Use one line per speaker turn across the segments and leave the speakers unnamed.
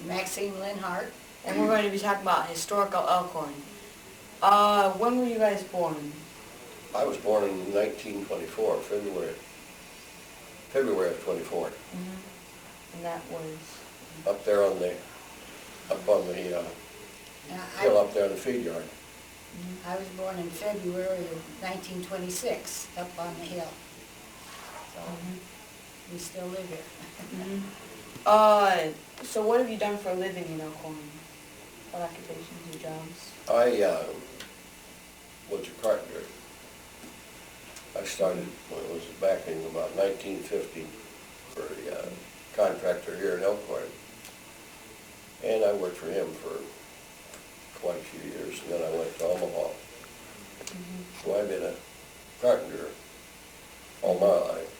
Maxine Lenhart.
And we're going to be talking about historical Elkhorn. When were you guys born?
I was born in 1924, February of 24.
And that was?
Up there on the, hill up there in the feed yard.
I was born in February of 1926, up on the hill. So we still live here.
So what have you done for a living in Elkhorn? What occupations or jobs?
I was a carpenter. I started when it was back in about 1950 for a contractor here in Elkhorn. And I worked for him for quite a few years, and then I went to Omaha. So I've been a carpenter all my life.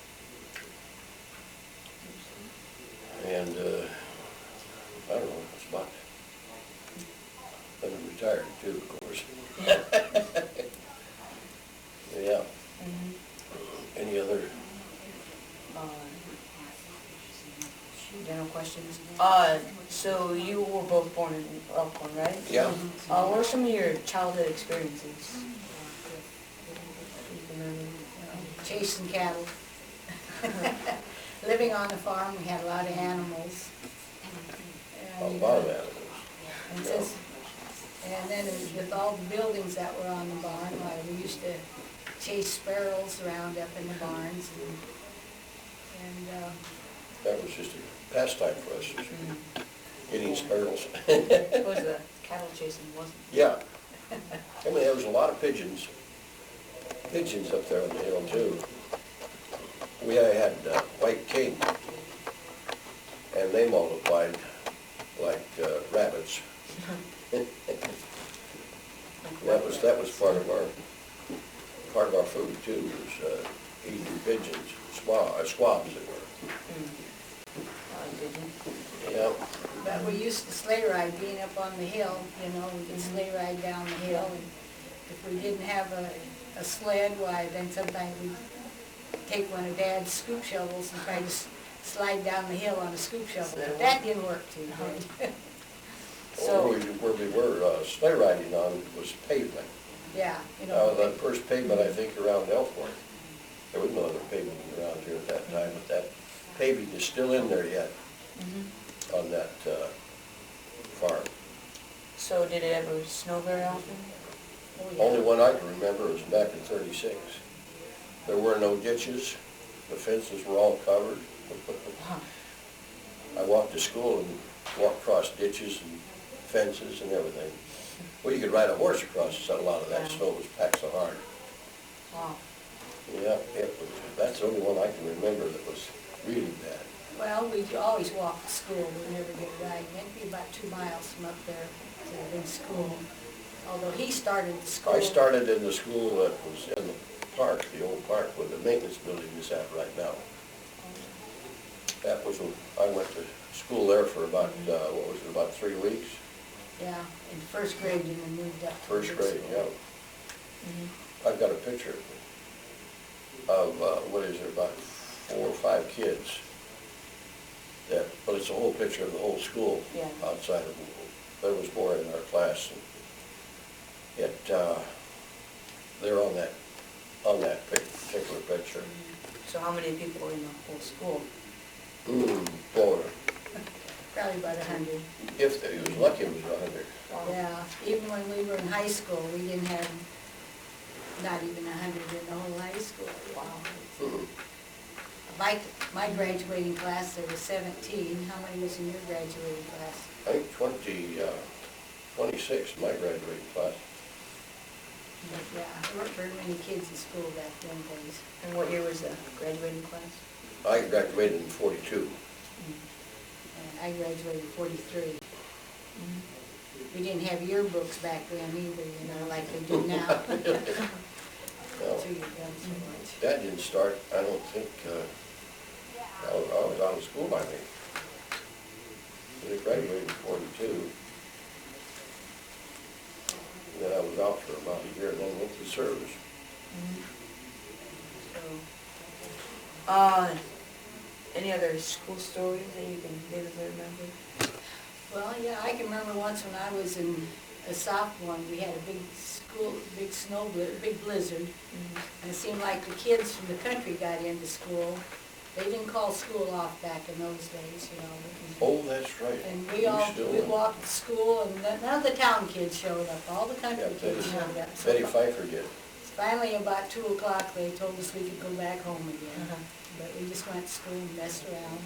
And I don't know, it's about, then I'm retired too, of course. Yeah. Any other?
General questions. So you were both born in Elkhorn, right?
Yeah.
What are some of your childhood experiences?
Chasing cattle. Living on the farm, we had a lot of animals.
A lot of animals.
And then with all the buildings that were on the barn, why we used to chase sparrows around up in the barns.
That was just a pastime for us, just getting sparrows.
It was the cattle chasing, wasn't it?
Yeah. I mean, there was a lot of pigeons. Pigeons up there on the hill too. We had white king, and they multiplied like rabbits. That was part of our food too, was eating pigeons, squabs they were. Yeah.
But we used to sleigh ride, being up on the hill, you know, we could sleigh ride down the hill. And if we didn't have a sled, why, then sometimes we'd take one of Dad's scoop shovels and try to slide down the hill on a scoop shovel. But that didn't work too good.
So where we were sleigh riding on was pavement.
Yeah, you know.
The first pavement, I think, around Elkhorn. There was no other pavement around here at that time, but that paving is still in there yet on that farm.
So did it ever snow very often?
Oh, yeah.
Only one I can remember was back in '36. There were no ditches. The fences were all covered. I walked to school and walked across ditches and fences and everything. Well, you could ride a horse across a lot of that snow. It was packed so hard.
Wow.
Yeah, that's the only one I can remember that was really bad.
Well, we always walked to school, we never get a ride. It'd be about 2 miles from up there to the big school. Although he started the school.
I started in the school that was in the park, the old park where the maintenance building is at right now. That was when I went to school there for about, about 3 weeks?
Yeah, in first grade and then moved up to
First
big
grade,
school.
yeah. I've got a picture of, about 4 or 5 kids. But it's a whole picture of the whole school outside of, there was more in our class. And they're on that particular picture.
So how many people were in the whole school?
Boy,
Probably about 100.
if he was lucky, it was 100.
Wow.
Yeah, even when we were in high school, we didn't have not even 100 in the whole high school. Wow. Like my graduating class, there was 17. How many was in your graduating class?
I think 26 in my graduating class.
But yeah, there weren't very many kids in school back then days.
And what year was the graduating class?
I graduated in '42.
And I graduated in 43. We didn't have yearbooks back then either, you know, like they do now.
No,
So you've done so much.
that didn't start, I don't think, I was out of school by then. I graduated in '42. And then I was out for about a year and then went to service.
Any other school stories that you can vividly remember?
Well, can remember once when I was in a sophomore, we had a big big blizzard. And it seemed like the kids from the country got into school. They didn't call school off back in those days, you know.
Oh, that's right.
And
We still
we
are.
walked to school, and none of the town kids showed up, all the country
Yeah,
kids
Betty-
showed up. So
Betty Pfeiffer did.
finally, about 2 o'clock, they told us we could go back home again.
Uh-huh.
But we just went to school and messed around.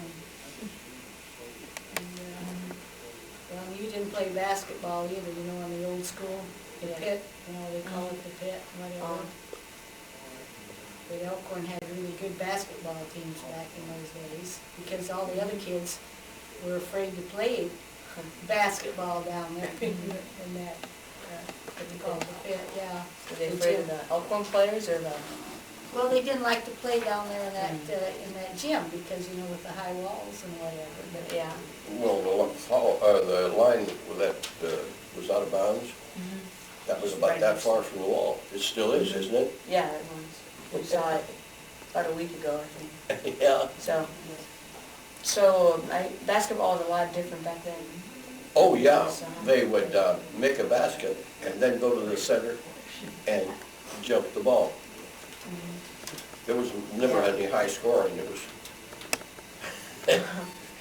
Well, you didn't play basketball either, you know, in the old school, the
Yeah.
pit, you know, they call it the pit, whatever. But Elkhorn had really good basketball teams back in those days, because all the other kids were afraid to play basketball down there in that, what they call the pit, yeah.
Were they
The
afraid
gym.
of the Elkhorn players or the?
Well, they didn't like to play down there in that gym, because, you know, with the high walls and whatever, but.
Yeah.
Well, the line that was out of bounds, that was about that far from the wall. It still is, isn't it?
Yeah, it was. We saw it about a week ago, I think.
Yeah.
So basketball was a lot different back then.
Oh, yeah. They would make a basket and then go to the center and jump the ball. There was never any high scoring.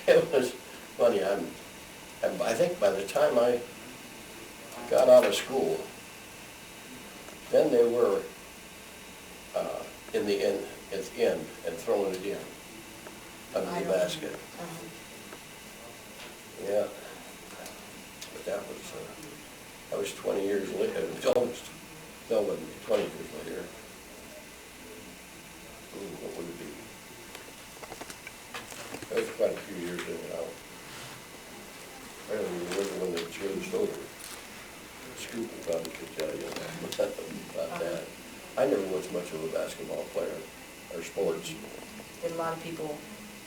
It was funny. I think by the time I got out of school, then they were in the end, and throwing it in under the basket. Yeah. But that was 20 years later. Almost, no, it wasn't 20 years later. What would it be? That was quite a few years in and out. I don't even remember when they changed over. Scoop probably could tell you about that. I never was much of a basketball player, or sports.
Did a lot of people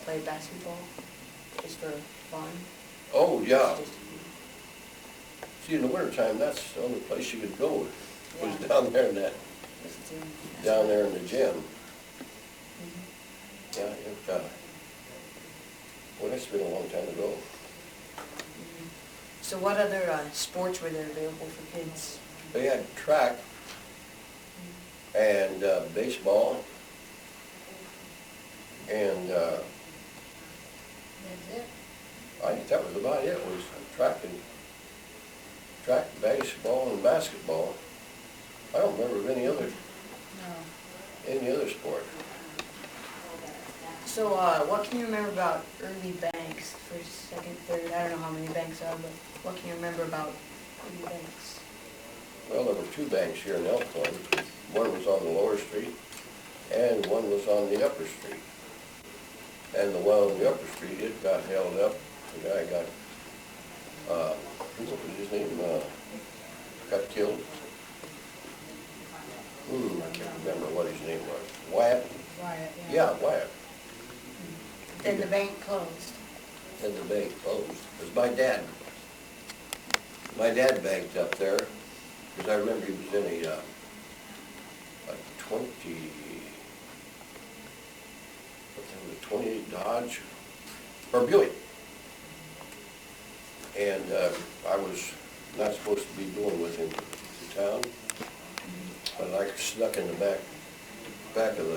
play basketball just for fun?
Oh, yeah.
Just-
See, in the wintertime, that's the only place you could go, was
Yeah.
down there in that,
just to-
down there in the gym.
Mhm.
Yeah, well, that's been a long time ago.
Mhm. So what other sports were there available for kids?
They had track and baseball and
That's it.
I think that was about it, was track, baseball, and basketball. I don't remember of any other sport.
So what can you remember about early banks, first, second, third? I don't know how many banks are, but what can you remember about early banks?
Well, there were two banks here in Elkhorn. One was on the lower street, and one was on the upper street. And the one on the upper street, it got held up. The guy got, what was his name? Got killed. I can't remember what his name was. Wyatt?
Wyatt,
Yeah, Wyatt.
Then the bank closed.
Then the bank closed. It was my dad. My dad banked up there, because I remember he was in a 28 Dodge, or Buick. And I was not supposed to be going with him to town, but I snuck in the back of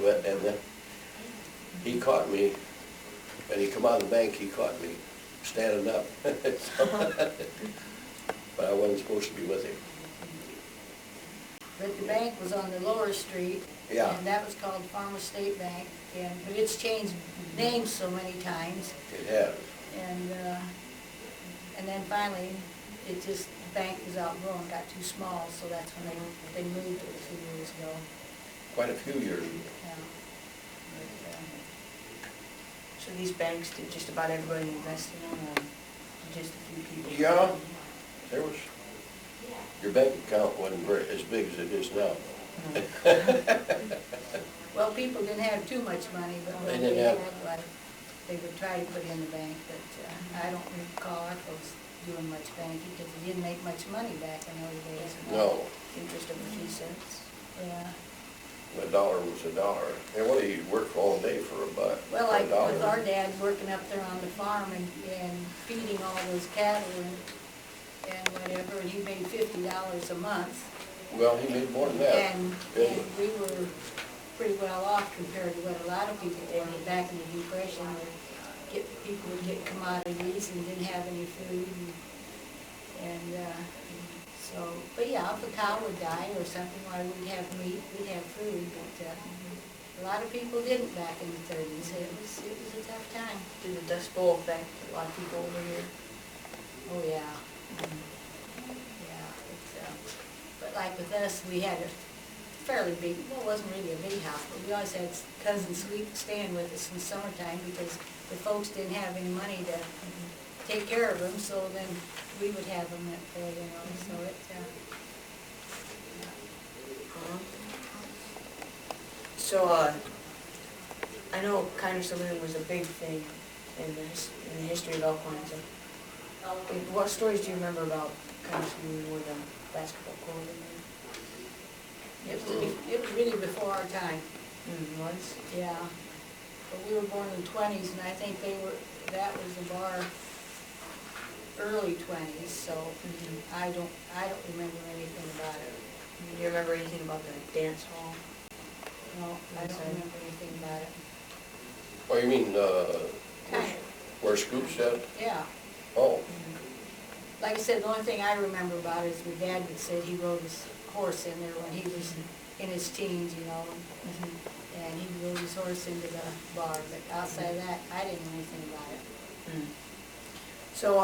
it, and then he caught me, and he come out of the bank, he caught me standing up. But I wasn't supposed to be with him.
But the bank was on the lower street.
Yeah.
And that was called Farmer State Bank, but it's changed names so many times.
It had.
And then finally, the bank was outgrown, got too small, so that's when they moved it a few years ago.
Quite a few years.
Yeah. But,
So these banks, did just about everybody invest in them, or just a few people?
Yeah, there was, your bank account wasn't as big as it is now.
well, people didn't have too much money, but
They
when
didn't
they
have-
had, like, they would try to put in the bank, but I don't recall our folks doing much banking, because they didn't make much money back in those days.
No.
Interest of a few cents.
Yeah.
A dollar was a dollar. And what, you work all day for $1?
Well,
for
like
$1?
with our dad working up there on the farm and feeding all those cattle and whatever, and he made $50 a month.
Well, he made more than that.
And we were pretty well off compared to what a lot of people were back in the Depression, where people would get commodities and didn't have any food. So, but yeah, if a cow would die or something, why we'd have meat, we'd have food, but a lot of people didn't back in the 30s. It was a tough time.
Did the Dust Bowl affect a lot of people over here?
Oh, yeah. Yeah, but like with us, we had a fairly big, well, it wasn't really a big house, but we always had cousins staying with us in the summertime because the folks didn't have any money to take care of them, so then we would have them up there, so it,
So, I know Kinder Saloon was a big thing in the history of Elkhorn. So, what stories do you remember about Kinder Saloon with the basketball court in there?
it was really before our time.
It was?
Yeah. But we were born in the 20s, and I think that was the bar early 20s, so I don't remember anything about it.
Do you remember anything about the dance hall?
No, I don't remember anything about it.
Oh, you mean,
Kind
where Scoop said?
Yeah.
Oh,
Like I said, the only thing I remember about it is my dad would say he rode his horse in there when he was in his teens, and he rode his horse into the bar, but outside of that, I didn't know anything about it.
So,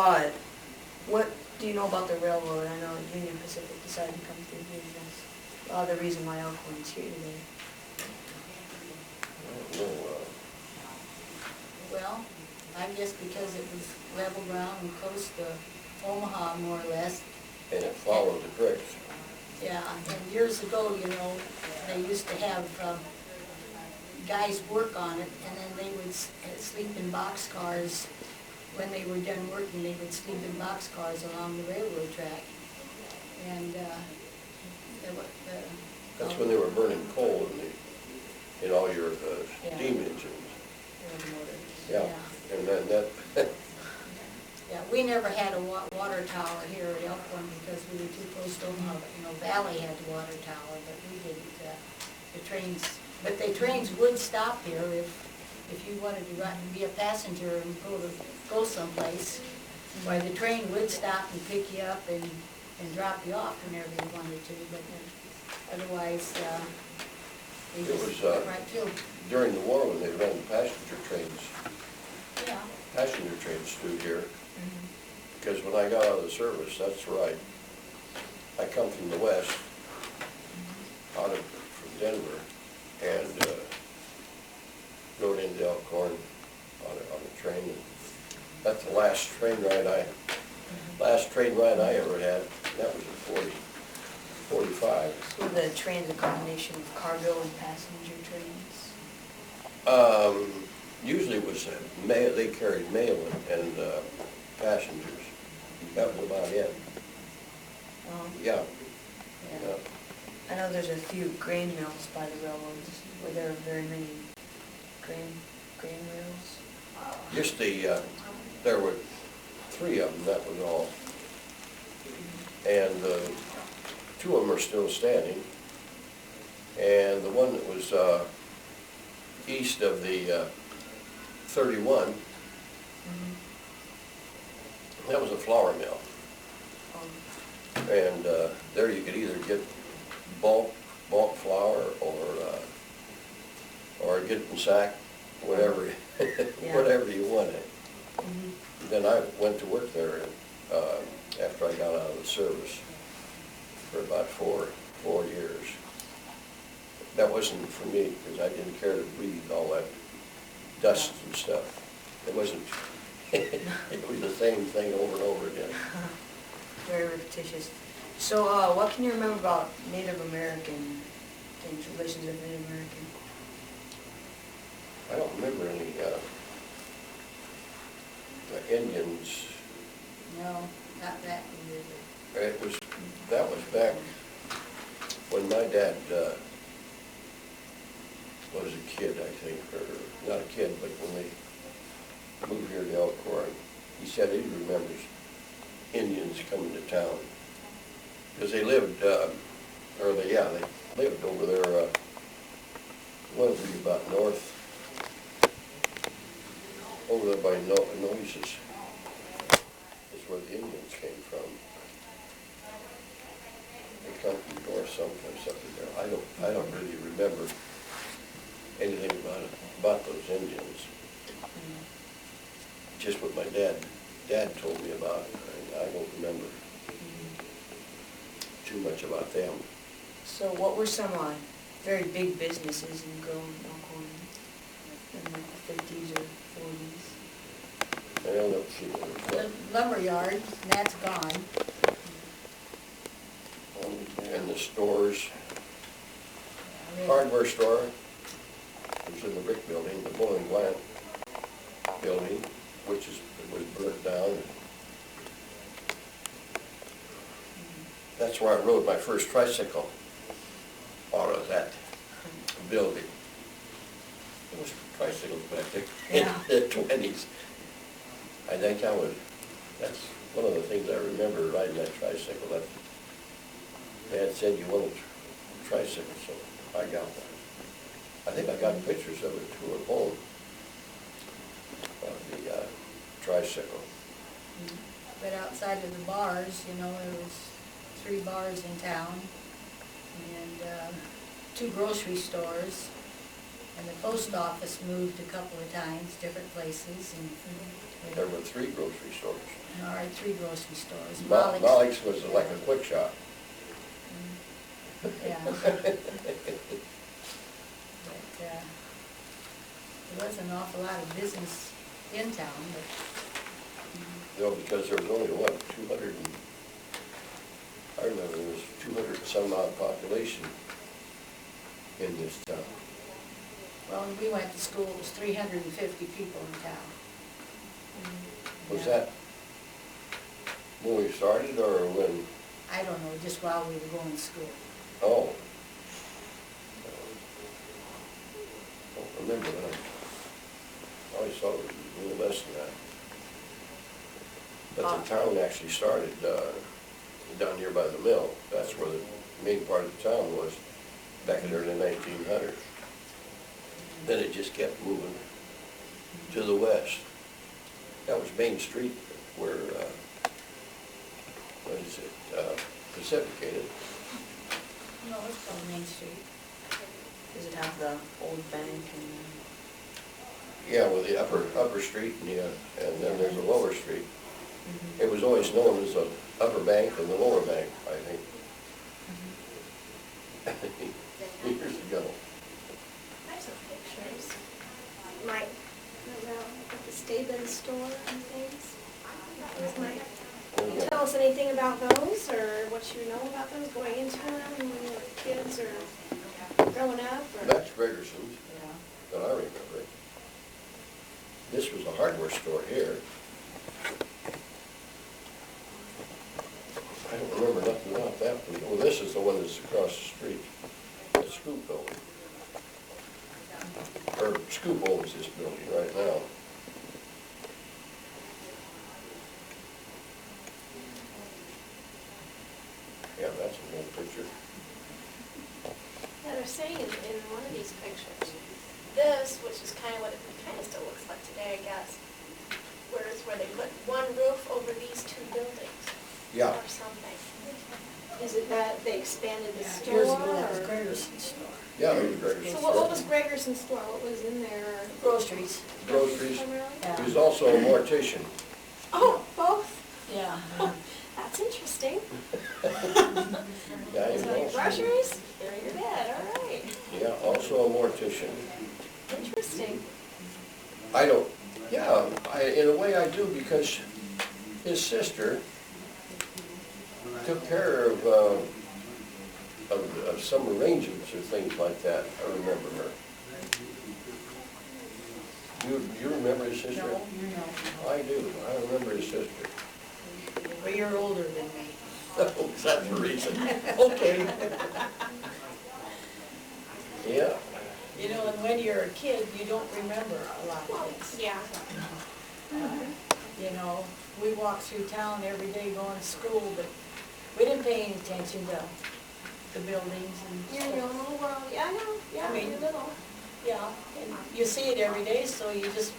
what do you know about the railroad? I know Union Pacific decided to come through here, and that's the reason why Elkhorn's here today.
I don't know,
Well, I guess because it was level ground and close to Omaha, more or less.
and it followed the creeks.
Yeah, and years ago, they used to have guys work on it, and then they would sleep in boxcars. When they were done working, they would sleep in boxcars along the railroad track. And
That's when they were burning coal in all your steam engines. Yeah, and then that,
Yeah, we never had a water tower here at Elkhorn because we were too close to Omaha. Valley had the water tower, but we didn't. The trains would stop here if you wanted to be a passenger and go someplace. Why, the train would stop and pick you up and drop you off whenever you wanted to, but otherwise, they
It
just
was,
went right through.
during the war when they ran passenger trains through here, because when I got out of the service, that's right. I come from the west, from Denver, and rode into Elkhorn on a train. And that's the last train ride I ever had. That was in 45.
So the train's a combination of cargo and passenger trains?
Usually it was mail. They carried mail and passengers. That was about it. Yeah.
I know there's a few grain mills by the railroads. Were there very many grain mills?
Just there were 3 of them, that was all. And 2 of them are still standing. And the one that was east of the 31, that was a flour mill. And there you could either get bulk flour or get it in sack, whatever, whatever you wanted. Then I went to work there after I got out of the service for about four years. That wasn't for me because I didn't care to breathe all that dust and stuff. It wasn't. It was the same thing over and over again.
Very repetitious. So, what can you remember about Native American things, relations with Native American?
I don't remember any Indians.
No, not that either.
That was back when my dad was a kid, I think, or not a kid, but when they moved here to Elkhorn, he said he remembers Indians coming to town. Because they lived, they lived over there, what would be about north, over there by Noises. That's where the Indians came from. They come from north someplace up in there. I don't really remember anything about those Indians. Just what my dad told me about. I don't remember too much about them.
So what were some very big businesses in growing Elkhorn in like the 50s or 40s?
I don't see
The lumberyard, and that's gone.
and the stores, hardware store, it was in the brick building, the bowling plant building, which was burnt down. That's where I rode my first tricycle, out of that building. It was tricycles back there in the 20s. I think that's one of the things I remember, riding that tricycle. That Dad said you wanted a tricycle, so I got one. I think I got pictures of it too at home, of the tricycle.
But outside of the bars, there was 3 bars in town, and 2 grocery stores, and the post office moved a couple of times, different places, and
There were 3 grocery stores.
all right, 3 grocery stores.
Molly's was like a quick shop.
Yeah. But there was an awful lot of business in town, but
Because there was only, 200 and, I remember there was 200 and some odd population in this town.
well, when we went to school, it was 350 people in town.
Was
Yeah.
that when we started or when?
I don't know, just while we were going to school.
Oh. Don't remember that. I always thought it was a little less than that. But the town actually started down here by the mill. That's where the main part of the town was back in the early 1900s. Then it just kept moving to the west. That was Main Street where, Pacificated.
No, it's called Main Street.
Does it have the old bank and?
Yeah, with the upper street and then there's a lower street.
Mm-hmm.
It was always known as the upper bank and the lower bank, I think. Years ago.
I have some pictures. Mike, at the Staben store and things. Those might. Can you tell us anything about those, or what you know about those, going into them when you were kids or growing up? Or?
That's Gregerson's,
Yeah.
that I remember. This was a hardware store here. I don't remember nothing about that. Well, this is the one that's across the street. The Scoop building. Or Scoop owns this building right now. Yeah, that's an old picture.
Yeah, they're saying in one of these pictures, this, which is kind of what it kind of still looks like today, I guess, where they put one roof over these 2 buildings.
Yeah.
Or something. Is it that they expanded the store?
Years ago, that was
or-
Gregerson's store.
Yeah, it was Gregerson's
So
store.
what was Gregerson's store? What was in there?
Groceries.
Groceries.
Primarily?
Yeah.
He was also a mortician.
Oh, both?
Yeah.
That's interesting.
Yeah, he was
So your
also,
groceries? There you're dead, all right.
yeah, also a mortician.
Interesting.
I don't, yeah, in a way I do, because his sister took care of some arrangements or things like that. I remember her. You remember his sister?
No, you know.
I do. I remember his sister.
Well, you're older than me.
Oh, is that the reason? Okay. Yeah.
You know, and when you're a kid, you don't remember a lot of things.
Yeah.
You know, we walked through town every day going to school, but we didn't pay any attention to the buildings and
You're in your
stuff.
own little world. Yeah, I know. Yeah,
I mean-
you're little.
Yeah, and you see it every day, so you just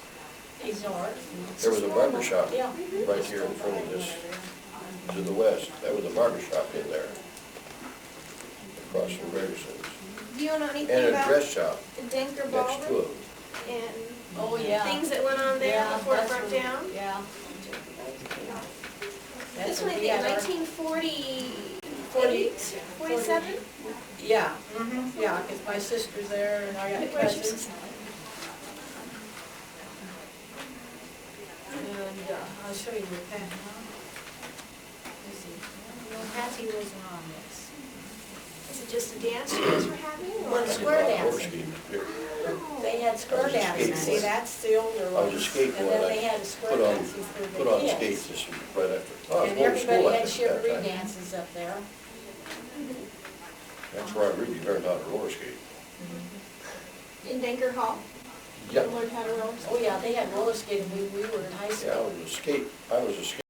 ignore it. It's
There was
just
a barber
normal.
shop
Yeah.
right here in front of this, to the west. That was a barber shop in there, across from Gregerson's.
Do you know anything
And a
about
dress shop
Denker
next to
Baldwin
it.
and
Oh, yeah.
things that went on there
Yeah,
before it
that's
burnt
where-
down?
Yeah.
This
That's
one, I
where we
think,
had our-
1948, 47?
Yeah, yeah, because my sister's there and I got cousins. And I'll show you the pen, huh? Let's see. No, Patsy wasn't on this.
Is it just a dance you guys were having? or-
Well, square
Roller
dancing.
skating here.
They had
I
square
was a
dancing,
skateboarder.
see, that's the older
I
ones.
was a skateboarder.
And then they had a square
Put on-
dancing for the kids.
Put on skates this right after. I was
And
going to school
everybody had
at that
chivalry
time.
dances up there.
That's where I really learned how to roller skate.
In Denker Hall?
Yeah,
You learned how to roll?
Oh, yeah, they had roller skating when we were in high
yeah,
school.
I was a skate